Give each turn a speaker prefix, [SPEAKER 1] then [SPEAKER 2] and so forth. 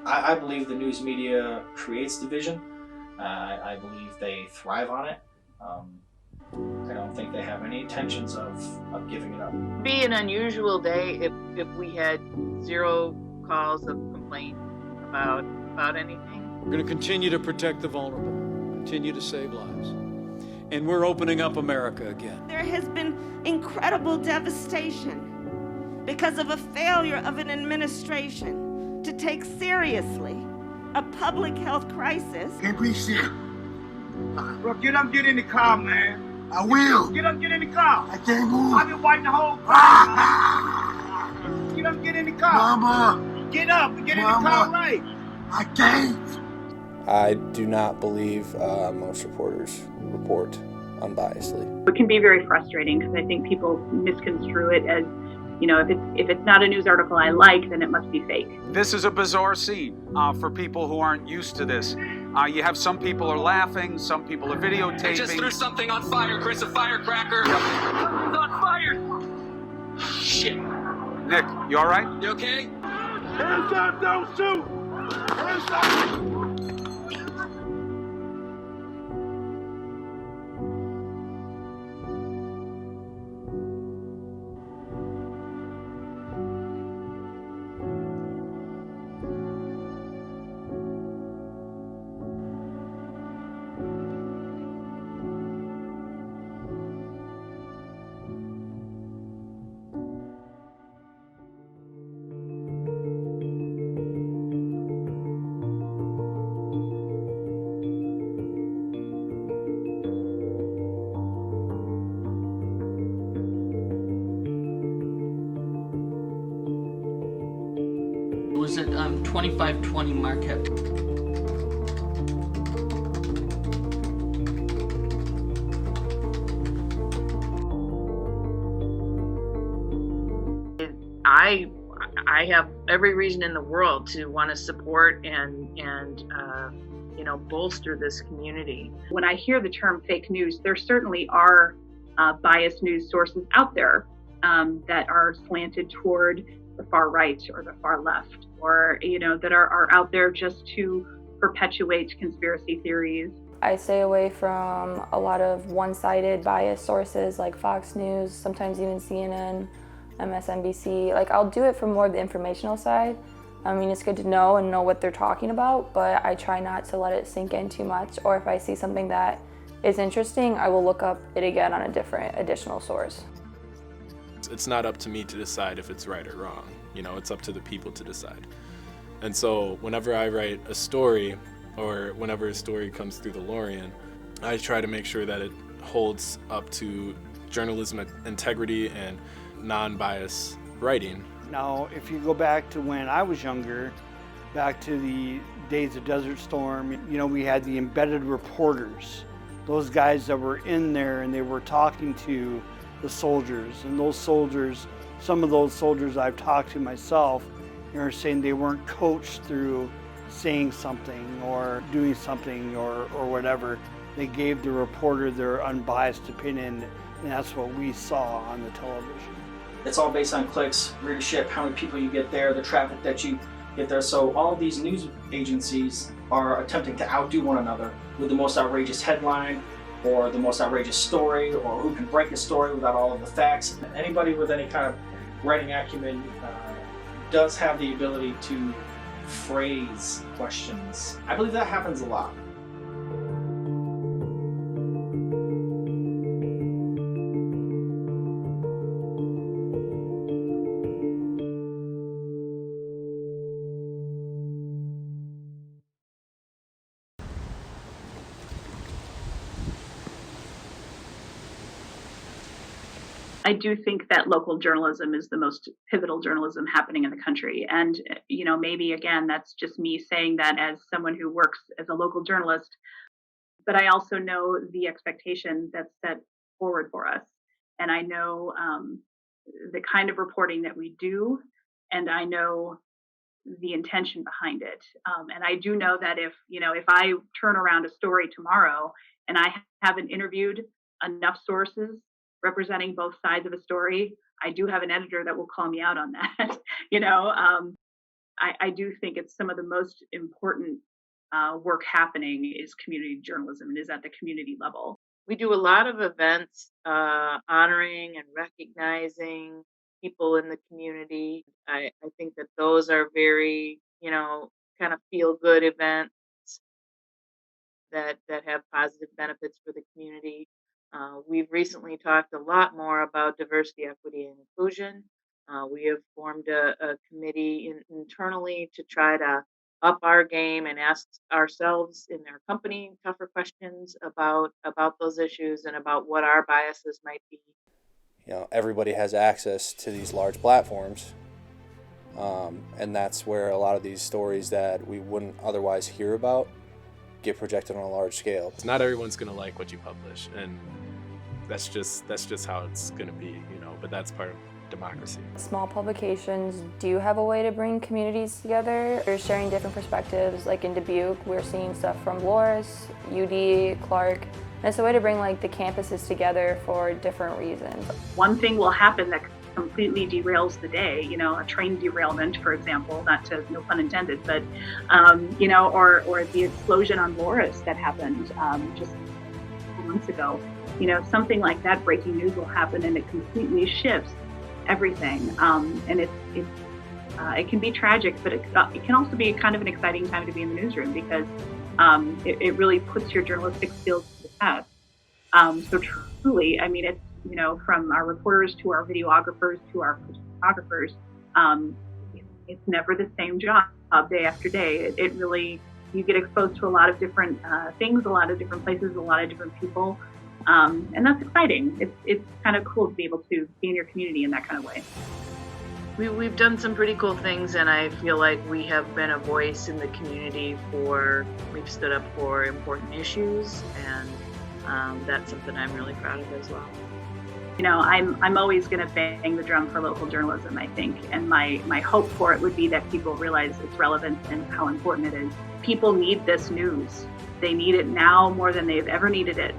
[SPEAKER 1] I believe the news media creates division. I believe they thrive on it. I don't think they have any intentions of giving it up.
[SPEAKER 2] It'd be an unusual day if we had zero calls of complaint about anything.
[SPEAKER 3] We're going to continue to protect the vulnerable, continue to save lives. And we're opening up America again.
[SPEAKER 4] There has been incredible devastation because of a failure of an administration to take seriously a public health crisis.
[SPEAKER 5] Can't be shit.
[SPEAKER 6] Bro, get up, get in the car, man.
[SPEAKER 5] I will.
[SPEAKER 6] Get up, get in the car.
[SPEAKER 5] I can't move.
[SPEAKER 6] I've been waiting the whole car. Get up, get in the car.
[SPEAKER 5] Mama.
[SPEAKER 6] Get up and get in the car right.
[SPEAKER 5] I can't.
[SPEAKER 7] I do not believe most reporters report unbiasedly.
[SPEAKER 8] It can be very frustrating because I think people misconstrue it as, if it's not a news article I like, then it must be fake.
[SPEAKER 9] This is a bizarre scene for people who aren't used to this. You have some people are laughing, some people are videotaping.
[SPEAKER 10] I just threw something on fire, Chris, a firecracker. Something's on fire. Shit.
[SPEAKER 9] Nick, you all right?
[SPEAKER 10] You okay?
[SPEAKER 6] Hands up, don't shoot. Hands up.
[SPEAKER 11] Was at 2520 Marquette.
[SPEAKER 2] I have every reason in the world to want to support and bolster this community.
[SPEAKER 8] When I hear the term fake news, there certainly are biased news sources out there that are slanted toward the far right or the far left, or that are out there just to perpetuate conspiracy theories.
[SPEAKER 12] I stay away from a lot of one-sided biased sources like Fox News, sometimes even CNN, MSNBC. I'll do it for more of the informational side. I mean, it's good to know and know what they're talking about, but I try not to let it sink in too much. Or if I see something that is interesting, I will look up it again on a different additional source.
[SPEAKER 13] It's not up to me to decide if it's right or wrong. It's up to the people to decide. And so whenever I write a story, or whenever a story comes through the Lorien, I try to make sure that it holds up to journalism integrity and non-biased writing.
[SPEAKER 14] Now, if you go back to when I was younger, back to the days of Desert Storm, we had the embedded reporters, those guys that were in there and they were talking to the soldiers, and those soldiers, some of those soldiers I've talked to myself, are saying they weren't coached through saying something or doing something or whatever. They gave the reporter their unbiased opinion, and that's what we saw on the television.
[SPEAKER 1] It's all based on clicks, readership, how many people you get there, the traffic that you get there. So all of these news agencies are attempting to outdo one another with the most outrageous headline, or the most outrageous story, or who can break a story without all of the facts. Anybody with any kind of writing acumen does have the ability to phrase questions. I believe that happens a lot.
[SPEAKER 8] I do think that local journalism is the most pivotal journalism happening in the country. And, maybe again, that's just me saying that as someone who works as a local journalist, but I also know the expectation that's set forward for us. And I know the kind of reporting that we do, and I know the intention behind it. And I do know that if I turn around a story tomorrow and I haven't interviewed enough sources representing both sides of a story, I do have an editor that will call me out on that. I do think it's some of the most important work happening is community journalism and is at the community level.
[SPEAKER 2] We do a lot of events honoring and recognizing people in the community. I think that those are very, kind of feel-good events that have positive benefits for the community. We've recently talked a lot more about diversity, equity, and inclusion. We have formed a committee internally to try to up our game and ask ourselves in our company tougher questions about those issues and about what our biases might be.
[SPEAKER 7] Everybody has access to these large platforms, and that's where a lot of these stories that we wouldn't otherwise hear about get projected on a large scale.
[SPEAKER 13] Not everyone's going to like what you publish, and that's just how it's going to be, but that's part of democracy.
[SPEAKER 12] Small publications do have a way to bring communities together. They're sharing different perspectives. Like in Dubuque, we're seeing stuff from Loris, UD, Clark. And it's a way to bring the campuses together for different reasons. One
[SPEAKER 8] thing will happen that completely derails the day, a train derailment, for example, no pun intended, but, or the explosion on Loris that happened just a couple months ago. Something like that, breaking news will happen and it completely shifts everything. And it can be tragic, but it can also be kind of an exciting time to be in the newsroom because it really puts your journalistic skills to the test. So truly, it's, from our reporters to our videographers to our photographers, it's never the same job day after day. It really, you get exposed to a lot of different things, a lot of different places, a lot of different people. And that's exciting. It's kind of cool to be able to be in your community in that kind of way.
[SPEAKER 2] We've done some pretty cool things, and I feel like we have been a voice in the community we've stood up for important issues, and that's something I'm really proud of as well.
[SPEAKER 8] I'm always going to bang the drum for local journalism, I think, and my hope for it would be that people realize its relevance and how important it is. People need this news. They need it now more than they've ever needed it.